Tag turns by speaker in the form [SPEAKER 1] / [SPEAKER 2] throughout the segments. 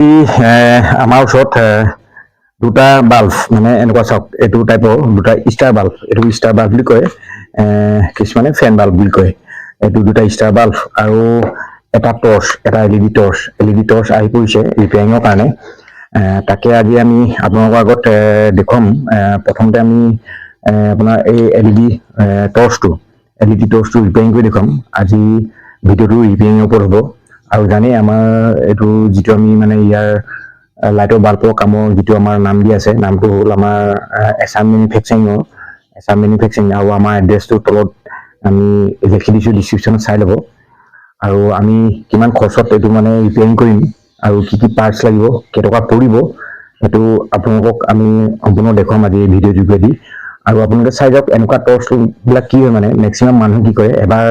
[SPEAKER 1] আমাৰ ওচৰত দুটা বাল্ব মানে এনেকুৱা চাওক এইটো টাইপৰ দুটা ষ্টাৰ বাল্ব এইটো ষ্টাৰ বাল্ব বুলি কয় কিছুমানে ফেন বাল্ব বুলি কয় এইটো দুটা ষ্টাৰ বাল্ব আৰু এটা টৰ্চ এটা এলইডি টৰ্চ আহি পৰিছে ৰিপেয়াৰিঙৰ কাৰণে তাকে আজি আমি আপোনালোকৰ আগত দেখুৱাম প্ৰথমতে আমি আপোনাৰ এই এলইডি টৰ্চটো ৰিপেয়াৰিং কৰি দেখুৱাম আজি ভিডিঅ'টো ৰিপেয়াৰিঙৰ ওপৰত হ'ব আৰু জানেই আমাৰ এইটো যিটো আমি মানে ইয়াৰ লাইটৰ বাল্বৰ কামৰ যিটো আমাৰ নাম দি আছে নামটো হ'ল আমাৰ এছাম মেনুফেকচাৰিং আৰু আমাৰ এড্ৰেছটোৰ তলত আমি লিখি দিছোঁ ডিছক্ৰিপশ্যনত চাই ল'ব আৰু আমি কিমান খৰচত এইটো মানে ৰিপেয়াৰিং কৰিম আৰু কি কি পাৰ্টছ লাগিব কেইটকা পৰিব সেইটো আপোনালোকক আমি সম্পূৰ্ণ দেখুৱাম আজি ভিডিঅ' যোগেদি আৰু আপোনালোকে চাই যাওক এনেকুৱা টৰ্চবিলাক কি হয় মানে মেক্সিমাম মানুহে কি কৰে এবাৰ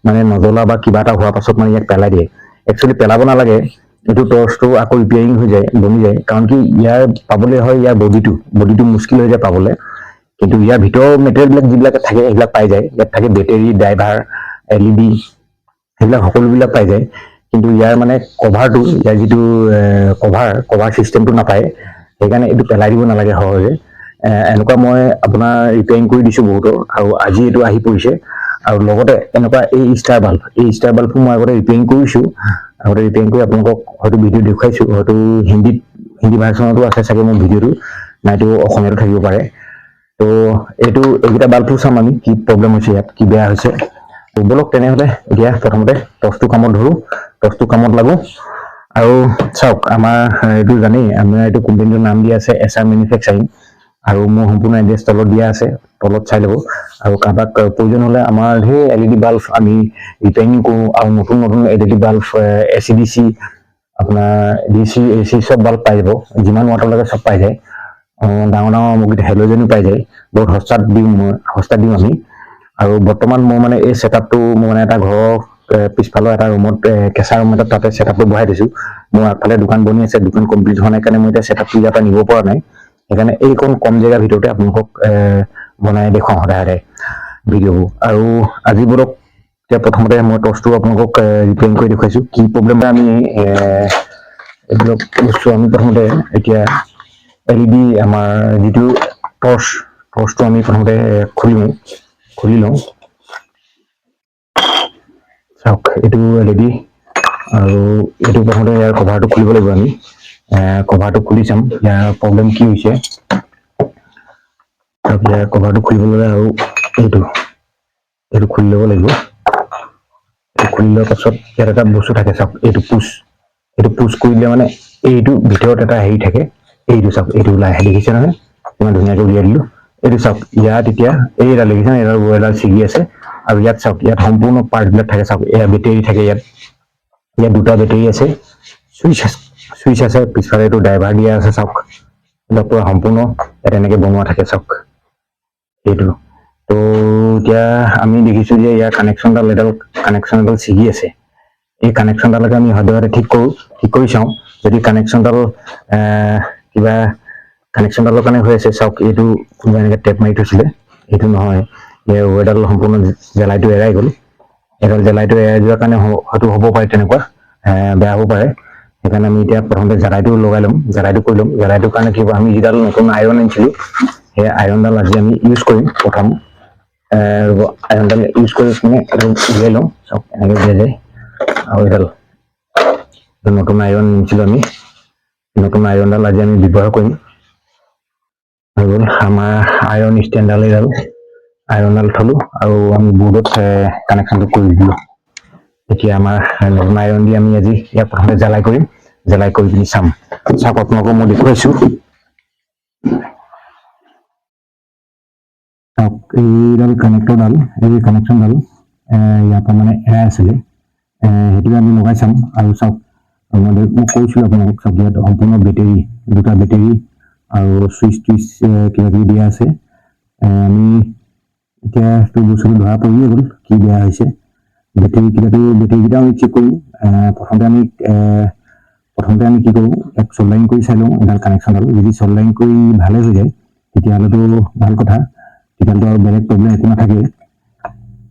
[SPEAKER 1] মানে নজ্বলা বা কিবা এটা হোৱাৰ পাছত মানে ইয়াক পেলাই দিয়ে একচুৱেলি পেলাব নালাগে এইটো টৰ্চটো আকৌ ৰিপেয়াৰিং হৈ যায় বনি যায় কাৰণ কি ইয়াৰ পাবলৈ হয় ইয়াৰ বডিটো মুস্কিল হৈ যায় পাবলৈ কিন্তু ইয়াৰ ভিতৰৰ মেটেৰিয়েলবিলাক যিবিলাক থাকে সেইবিলাক পাই যায় ইয়াত থাকে বেটেৰী ড্ৰাইভাৰ এলইডি সেইবিলাক সকলোবিলাক পাই যায় কিন্তু ইয়াৰ মানে কভাৰটো ইয়াৰ যিটো কভাৰ চিষ্টেমটো নাপায় সেইকাৰণে এইটো পেলাই দিব নালাগে সহজে এনেকুৱা মই আপোনাৰ ৰিপেয়াৰিং কৰি দিছোঁ বহুতৰ আৰু আজি এইটো আহি পৰিছে আৰু লগতে এনেকুৱা এই ষ্টাৰ বাল্বটো মই আগতে ৰিপেয়াৰিং কৰিছোঁ আগতে ৰিপেয়াৰিং কৰি আপোনালোকক হয়তো ভিডিঅ' দেখুৱাইছোঁ হয়তো হিন্দী ভাৰ্চনতো আছে চাগে মোৰ ভিডিঅ'টো নাইতো অসমীয়াতো থাকিব পাৰে তো এইকেইটা বাল্বটো চাম আমি কি প্ৰব্লেম হৈছে ইয়াত কি বেয়া হৈছে বলক তেনেহ'লে এতিয়া প্ৰথমতে টৰ্চটো কামত লাগো আৰু চাওক আমাৰ এইটো জানেই আমাৰ এইটো কোম্পানীটোৰ নাম দিয়া আছে এছাৰ মেনুফেকচাৰিং আৰু মোৰ সম্পূৰ্ণ এড্ৰেছ তলত দিয়া আছে তলত চাই ল'ব আৰু কাৰোবাক প্ৰয়োজন হ'লে আমাৰ ঢেৰ এলইডি বাল্ব আমি ৰিপেয়াৰিং কৰোঁ আৰু নতুন এলইডি বাল্ব ACDC আপোনাৰ DC AC চব বাল্ব পাই যাব যিমান ৱাটৰ লাগে চব পাই যায় ডাঙৰ হেল'জেনো পাই যায় বহুত সস্তাত দিওঁ আমি আৰু বৰ্তমান মোৰ মানে এই ছেটআপটো মোৰ মানে এটা ঘৰৰ পিছফালৰ এটা ৰুমত কেঁচা ৰুম এটাত তাতে ছেটআপটো বহাই দিছোঁ মোৰ আগফালে দোকান বনি আছে দোকান কমপ্লিট হোৱা নাই কাৰণে মই এতিয়া ছেটআপটো ইয়াৰ পৰা নিব পৰা নাই সেইকাৰণে এইকণ কম জেগাৰ ভিতৰতে আপোনালোকক বনাই দেখুৱাওঁ সদায় ভিডিঅ'বোৰ আৰু আজি বোলক এতিয়া প্ৰথমতে মই টৰ্চটো আপোনালোকক ৰিপেয়াৰিং কৰি দেখুৱাইছোঁ কি প্ৰব্লেম আমি এইবিলাক বস্তু আমি প্ৰথমতে এতিয়া এলইডি আমাৰ যিটো টৰ্চটো আমি প্ৰথমতে খুলি লওঁ চাওক এইটো এলইডি আৰু এইটো প্ৰথমতে ইয়াৰ কভাৰটো খুলিব লাগিব আমি কভাৰটো খুলি চাম ইয়াৰ প্ৰব্লেম কি হৈছে ইয়াৰ কভাৰটো খুলিবলৈ আৰু এইটো খুলি ল'ব লাগিব খুলি লোৱাৰ পাছত ইয়াত এটা বস্তু থাকে চাওক এইটো পুছ কৰিলে মানে এইটো ভিতৰত এটা হেৰি থাকে এইটো চাওক এইটো ওলাই আহে দেখিছে নহয় ইমান ধুনীয়াকৈ উলিয়াই দিলোঁ এইটো চাওক ইয়াত এতিয়া এইডাল দেখিছে এডাল এডাল ছিগি আছে আৰু ইয়াত চাওক ইয়াত সম্পূৰ্ণ পাৰ্টবিলাক থাকে চাওক এয়া বেটেৰী থাকে ইয়াত দুটা বেটেৰী আছে চুইচ আছে পিছফালে এইটো ড্ৰাইভাৰ দিয়া আছে চাওক এইবিলাক পূৰা সম্পূৰ্ণ ইয়াত এনেকৈ বনোৱা থাকে চাওক এইটো তো এতিয়া আমি দেখিছোঁ যে ইয়াৰ কানেকশ্যন এডাল ছিগি আছে এই কানেকশ্যনডালকে আমি সদ্যহতে ঠিক কৰি চাওঁ যদি কানেকশ্যনডাল কিবা কানেকশ্যনডালৰ কাৰণে হৈ আছে চাওক এইটো কোনোবা এনেকৈ টেপ মাৰি থৈছিলে এইটো নহয় ইয়াৰ ৱেৰডাল সম্পূৰ্ণ জেলাইটো এৰাই গ'ল জেলাইটো এৰাই যোৱাৰ কাৰণে হয়তো হ'ব পাৰে তেনেকুৱা বেয়া হ'ব পাৰে সেইকাৰণে আমি এতিয়া প্ৰথমতে জেলাইটো লগাই ল'ম জেলাইটো কৰি ল'ম জেলাইটোৰ কাৰণে কি হ'ব আমি যিডাল নতুন আইৰণ আনিছিলোঁ সেই আইৰণডাল আজি আমি ইউজ কৰিম প্ৰথম আইৰণডাল ইউজ কৰি কিনে এইটো উলিয়াই লওঁ চাওক এনেকৈ উলিয়াই যায় আৰু এইডাল নতুন আইৰণ আনিছিলোঁ আমি নতুন আইৰণডাল আজি আমি ব্যৱহাৰ কৰিম হৈ গ'ল আমাৰ আইৰণ ষ্টেণ্ডডাল আইৰণডাল থলোঁ আৰু আমি বৰ্ডত কানেকশ্যনটো কৰি দিলোঁ এতিয়া আমাৰ নতুন আইৰণ দি আমি আজি ইয়াক প্ৰথমতে জ্বালাই কৰি পিনি চাম চাওক আপোনালোকক মই দেখুৱাইছোঁ চাওক এইডাল কানেক্টৰডাল এই কানেকশ্যনডাল ইয়াৰ পৰা মানে এৰাই আছিলে সেইটো আমি লগাই চাম আৰু চাওক মই কৈছিলোঁ আপোনালোকক চাওক ইয়াত সম্পূৰ্ণ দুটা বেটেৰী আৰু চুইচ কিবা কিবি দিয়া আছে আমি এতিয়া বস্তুটো ধৰা পৰিয়ে গ'ল কি বেয়া হৈছে বেটেৰীকেইটা আমি চেক কৰিম প্ৰথমতে আমি কি কৰোঁ এক চল্ডাৰিং কৰি চাই লওঁ এডাল কানেকশ্যনডাল যদি চল্ডাৰিং কৰি ভালে হৈ যায় তেতিয়াহ'লেতো ভাল কথা তেতিয়াহ'লেতো আৰু বেলেগ প্ৰব্লেম একো নাথাকে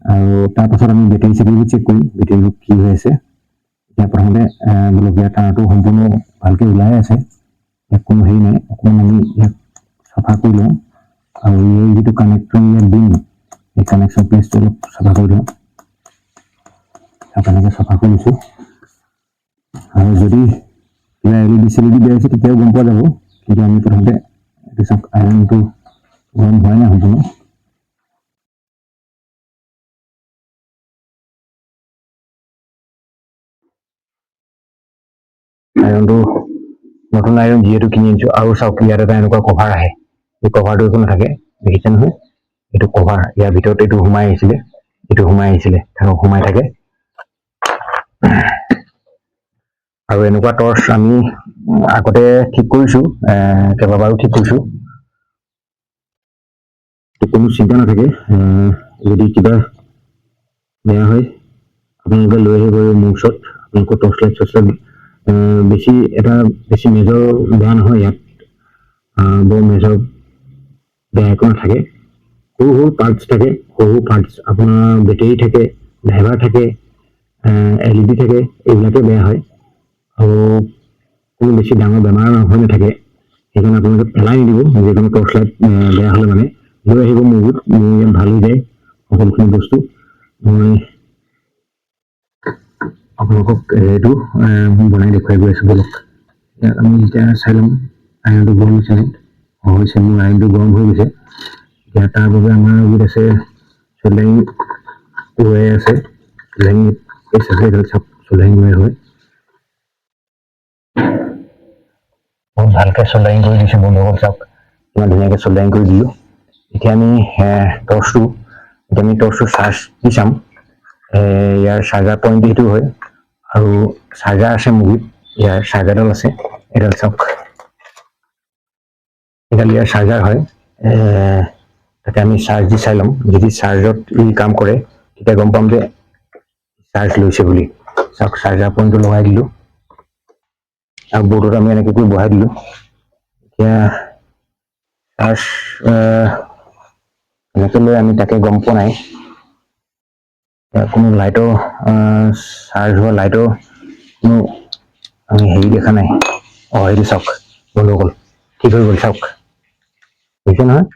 [SPEAKER 1] আৰু তাৰপাছত আমি বেটেৰীবোৰ চেক কৰিম বেটেৰীবোৰ কি হৈ আছে এতিয়া প্ৰথমতে গোলকীয় তাঁৰটো সম্পূৰ্ণ ভালকৈ ওলাই আছে, ইয়াত কোনো হেৰি নাই। অকণমান আমি ইয়াক চাফা কৰি লওঁ আৰু এই যিটো কানেকশ্যন ইয়াত দিম, এই কানেকশ্যন প্লেচটো অলপ চাফা কৰি দিওঁ। তেনেকৈ চাফা কৰি লৈছোঁ। আৰু যদি কিবা LED চেলেডি বেয়া হৈছে তেতিয়াও গম পোৱা যাব, কিন্তু আমি প্ৰথমতে এইটো চাওক, আইৰণটো গৰম হোৱাই নাই সম্পূৰ্ণ। আইৰণটো নতুন আইৰণ যিহেতু কিনি আনিছোঁ। আৰু চাওক, ইয়াত এটা এনেকুৱা কভাৰ আহে, এই কভাৰটো একো নাথাকে, দেখিছে নহয়, এইটো কভাৰ, ইয়াৰ ভিতৰত এইটো সোমাই আহিছিলে, সোমাই থাকে। আৰু এনেকুৱা টৰ্চ আমি আগতে ঠিক কৰিছোঁ, কেইবাবাৰো ঠিক কৰিছোঁ, কোনো চিন্তা নাথাকে। যদি কিবা বেয়া হয় আপোনালোকে লৈ আহিব মোৰ ওচৰত। আপোনালোকৰ টৰ্চ লাইট বেছি মেজৰ বেয়া নহয় ইয়াত, বৰ মেজৰ বেয়া একো নাথাকে। সৰু সৰু পাৰ্টছ থাকে, আপোনাৰ বেটেৰী থাকে, ড্ৰাইভাৰ থাকে, LED থাকে, এইবিলাকে বেয়া হয় আৰু কোনো বেছি ডাঙৰ বেমাৰ হৈ নাথাকে। সেইকাৰণে আপোনালোকে পেলাই নিদিব, যিকোনো টৰ্চ লাইট বেয়া হ'লে মানে লৈ আহিব মোৰ ইয়াত ভাল হৈ যায় সকলোখিনি বস্তু। মই আপোনালোকক এইটো বনাই দেখুৱাই গৈ আছোঁ বলক। ইয়াত আমি এতিয়া চাই ল'ম আইৰণটো গৰম হৈছে নে। মোৰ আইৰণটো গৰম হৈ গৈছে। এতিয়া তাৰ বাবে আমাৰ গোট আছে চোল্ডাৰিং ৱেৰ আছে, চোল্ডাৰিং ৱেৰ হয়। বহুত ভালকৈ চোল্ডাৰিং কৰি দিছোঁ বন্ধুসকল, চাওক ইমান ধুনীয়াকৈ চোল্ডাৰিং কৰি দিলোঁ। এতিয়া আমি টৰ্চটো চাৰ্জ দি চাম। ইয়াৰ চাৰ্জাৰ পইণ্ট এইটো হয় আৰু চাৰ্জাৰ আছে মুভিত, ইয়াৰ চাৰ্জাৰডাল আছে, এডাল চাওক, এডাল ইয়াৰ চাৰ্জাৰ হয়। তাতে আমি চাৰ্জ দি চাই ল'ম, যদি চাৰ্জত ই কাম কৰে তেতিয়া গম পাম যে চাৰ্জ লৈছে বুলি। চাওক, চাৰ্জাৰ পইণ্টটো লগাই দিলোঁ আৰু বৰ্ডত আমি এনেকৈ কৰি বহাই দিলোঁ। এতিয়া চাৰ্জ এনেকৈ লৈ আমি তাকে গম পোৱা নাই, কোনো লাইটৰ চাৰ্জ হোৱা লাইটৰ কোনো আমি হেৰি দেখা নাই। সেইটো চাওক বন্ধুসকল, ঠিক হৈ গ'ল, চাওক দেখিছে নহয়।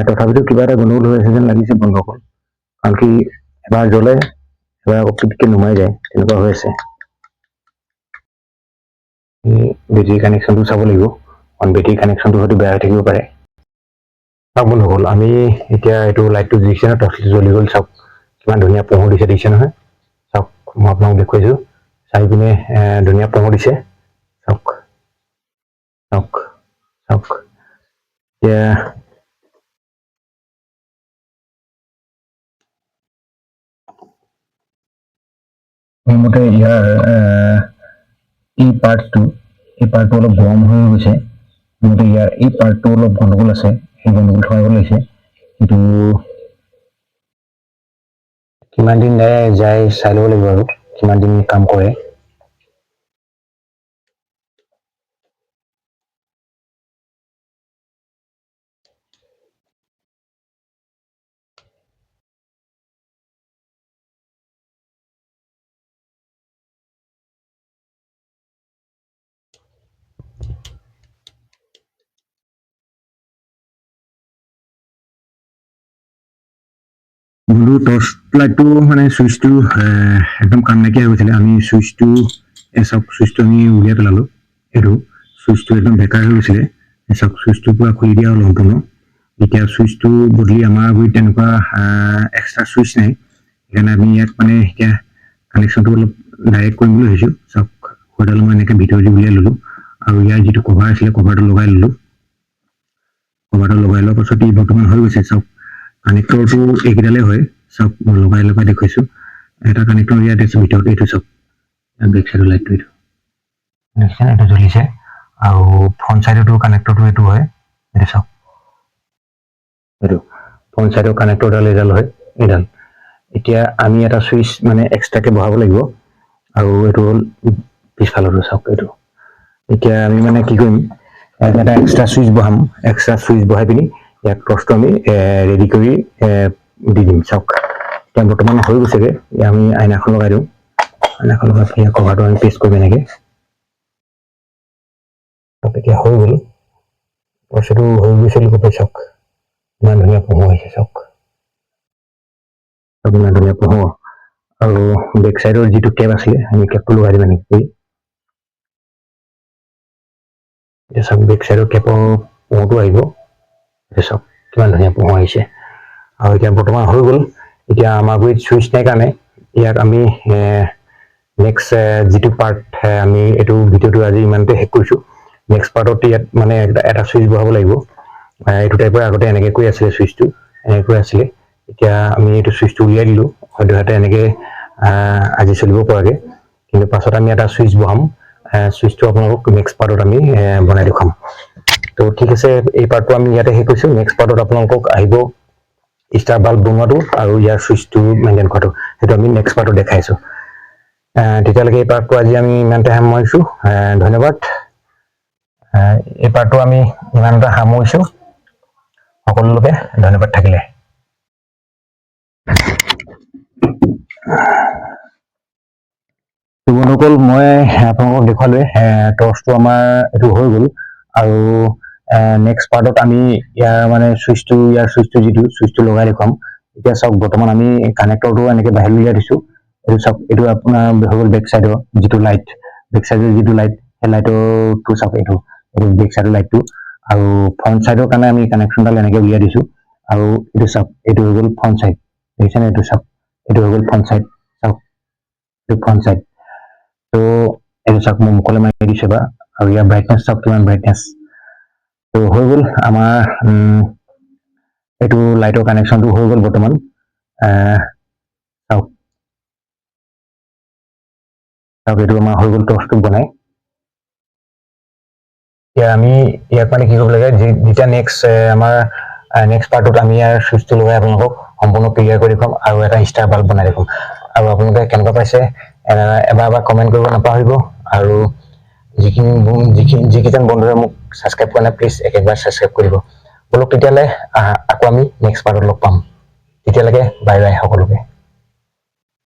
[SPEAKER 1] তথাপিতো কিবা এটা গণ্ডগোল হৈ আছে যেন লাগিছে বন্ধুসকল, কাৰণ কি এবাৰ জ্বলে এবাৰ আকৌ পিটকৈ নুমাই যায়, তেনেকুৱা হৈ আছে। বেটেৰী কানেকশ্যনটো চাব লাগিব, কাৰণ বেটেৰী কানেকশ্যনটো হয়তো বেয়া হৈ থাকিব পাৰে। চাওক বন্ধুসকল, আমি এতিয়া এইটো লাইটটো দিছে নহয়, টৰ্চটো জ্বলি গ'ল, চাওক কিমান ধুনীয়া পোহৰ দিছে, দেখিছে নহয়। চাওক, মই আপোনাক দেখুৱাইছোঁ, চাই পিনে ধুনীয়া পোহৰ দিছে, চাওক চাওক চাওক। এতিয়া মোৰ মতে ইয়াৰ এই পাৰ্টটো অলপ গৰম হৈ গৈছে। মোৰ মতে ইয়াৰ এই পাৰ্টটো অলপ গণ্ডগোল আছে, সেই গণ্ডগোল থকাব লাগিছে। কিন্তু কিমান দিন যায় চাই ল'ব লাগিব আৰু কিমান দিন কাম কৰে। বোলো টৰ্চ লাইটটো মানে চুইচটো একদম কাম নাইকিয়া হৈ গৈছিলে। আমি চুইচটো চাওক, চুইচটো আমি উলিয়াই পেলালোঁ, এইটো চুইচটো একদম বেকাৰ হৈ গৈছিলে। চাওক, চুইচটো পূৰা খুলি দিয়া হ'ল সম্পূৰ্ণ। এতিয়া চুইচটো বদলি আমাৰ গুৰিত তেনেকুৱা এক্সট্ৰা চুইচ নাই, সেইকাৰণে আমি ইয়াত মানে এতিয়া কানেকশ্যনটো অলপ ডাইৰেক্ট কৰিম বুলি ভাবিছোঁ। চাওক, খৰডাল মই এনেকৈ ভিতৰত দি উলিয়াই ল'লোঁ আৰু ইয়াৰ যিটো কভাৰ আছিলে কভাৰটো লগাই ল'লোঁ। কভাৰটো লগাই লোৱাৰ পাছত ই বৰ্তমান হৈ গৈছে। চাওক, কানেক্টৰটো এইকেইডালেই হয়, চাওক মই লগাই দেখুৱাইছোঁ। এটা কানেক্টৰ ইয়াত আছে ভিতৰত, এইটো চাওক, বেক চাইডৰ লাইটটো এইটো দেখিছে, এইটো জ্বলিছে। আৰু ফ্ৰণ্ট চাইডতো কানেক্টৰটো এইটো হয়, এইটো চাওক, এইটো ফ্ৰণ্ট চাইডৰ কানেক্টৰডাল এইডাল হয়, এইডাল। এতিয়া আমি এটা চুইচ মানে এক্সট্ৰাকৈ বহাব লাগিব, আৰু এইটো হ'ল পিছফালতো চাওক, এইটো এতিয়া আমি মানে কি কৰিম, এটা এক্সট্ৰা চুইচ বহাম, এক্সট্ৰা চুইচ বহাই পিনি ইয়াক টৰ্চটো আমি ৰেডি কৰি দি দিম। চাওক এতিয়া বৰ্তমান হৈ গৈছেগৈ। আমি আইনাখন লগাই দিওঁ, আইনাখন লগাই পিনি কভাৰটো আমি পেষ্ট কৰিম এনেকৈ। এতিয়া হৈ গ'ল, বস্তুটো হৈ গৈছে বুলি কৈ চাওক, ইমান ধুনীয়া পোহৰ আহিছে চাওক, ইমান ধুনীয়া পোহৰ। আৰু বেক চাইডৰ যিটো কেপ আছিলে আমি কেপটো লগাই দিম এনেকৈ কৰি। এতিয়া চাওক বেক চাইডৰ কেপৰ পোহৰটো আহিব, এতিয়া চাওক কিমান ধুনীয়া পোহৰ আহিছে। আৰু এতিয়া বৰ্তমান হৈ গ'ল। এতিয়া আমাৰ গুৰিত চুইচ নাই কাৰণে ইয়াক আমি নেক্সট যিটো পাৰ্ট আমি এইটো ভিডিঅ'টো আজি ইমানতে শেষ কৰিছোঁ। নেক্সট পাৰ্টত ইয়াত মানে এটা চুইচ বহাব লাগিব। এইটো টাইপৰ আগতে এনেকৈ কৰি আছিলে, চুইচটো এনেকৈ আছিলে। এতিয়া আমি এইটো চুইচটো উলিয়াই দিলোঁ সদ্যহতে এনেকৈ আজি চলিব পৰাকৈ। কিন্তু পাছত আমি এটা চুইচ বহাম, চুইচটো আপোনালোকক নেক্সট পাৰ্টত আমি বনাই দেখুৱাম। তো ঠিক আছে, এই পাৰ্টটো আমি ইয়াতে শেষ কৰিছোঁ। নেক্সট পাৰ্টত আপোনালোকক আহিব ষ্টাৰ বাল্ব বনোৱাটো আৰু ইয়াৰ চুইচটো মেইনটেইন কৰাটো, সেইটো আমি নেক্সট পাৰ্টত দেখাইছোঁ। তেতিয়ালৈকে এই পাৰ্টটো আজি আমি ইমানতে সামৰিছোঁ। ধন্যবাদ। এই পাৰ্টটো আমি ইমানতে সামৰিছোঁ। সকলোকে ধন্যবাদ থাকিলে। বন্ধুসকল, মই আপোনালোকক দেখুৱালোৱে টৰ্চটো আমাৰ এইটো হৈ গ'ল। আৰু নেক্সট পাৰ্টত আমি ইয়াৰ চুইচটো যিটো চুইচটো লগাই দেখুৱাম। এতিয়া চাওক বৰ্তমান আমি কানেক্টৰটো এনেকৈ বাহিৰ উলিয়াই দিছোঁ। এইটো চাওক, এইটো আপোনাৰ হৈ গ'ল বেক চাইডৰ যিটো লাইট, বেক চাইডৰ যিটো লাইট, সেই লাইটৰটো চাওক, এইটো বেক চাইডৰ লাইটটো। আৰু ফ্ৰণ্ট চাইডৰ কাৰণে আমি কানেকশ্যনডাল এনেকৈ উলিয়াই দিছোঁ। আৰু এইটো চাওক, এইটো হৈ গ'ল ফ্ৰণ্ট চাইড, দেখিছেনে? এইটো চাওক, এইটো হৈ গ'ল ফ্ৰণ্ট চাইড, চাওক এইটো ফ্ৰণ্ট চাইড। তো এইটো চাওক মই মুখলৈ মাৰি দিছোঁ এবাৰ, আৰু ইয়াৰ ব্ৰাইটনেছ চাওক কিমান ব্ৰাইটনেছ। তো হৈ গ'ল আমাৰ এইটো লাইটৰ কানেকশ্যনটো হৈ গ'ল বৰ্তমান। চাওক এইটো আমাৰ হৈ গ'ল টৰ্চটো বনাই। এতিয়া আমি ইয়াক মানে কি কৰিব লাগে, যেতিয়া আমাৰ নেক্সট পাৰ্টত আমি ইয়াৰ চুইচটো লগাই আপোনালোকক সম্পূৰ্ণ ক্লিয়াৰ কৰি দেখুৱাম আৰু এটা ষ্টাৰ বাল্ব বনাই দেখুৱাম। আৰু আপোনালোকে কেনেকুৱা পাইছে এবাৰ কমেণ্ট কৰিব নাপাহৰিব। আৰু যিকেইজন বন্ধুৱে মোক ছাবস্ক্ৰাইব কৰা নাই, প্লিজ একেবাৰে ছাবস্ক্ৰাইব কৰিব। বলক তেতিয়াহ'লে আকৌ আমি নেক্সট পাৰ্টত লগ পাম। তেতিয়ালৈকে বাই বাই সকলোকে।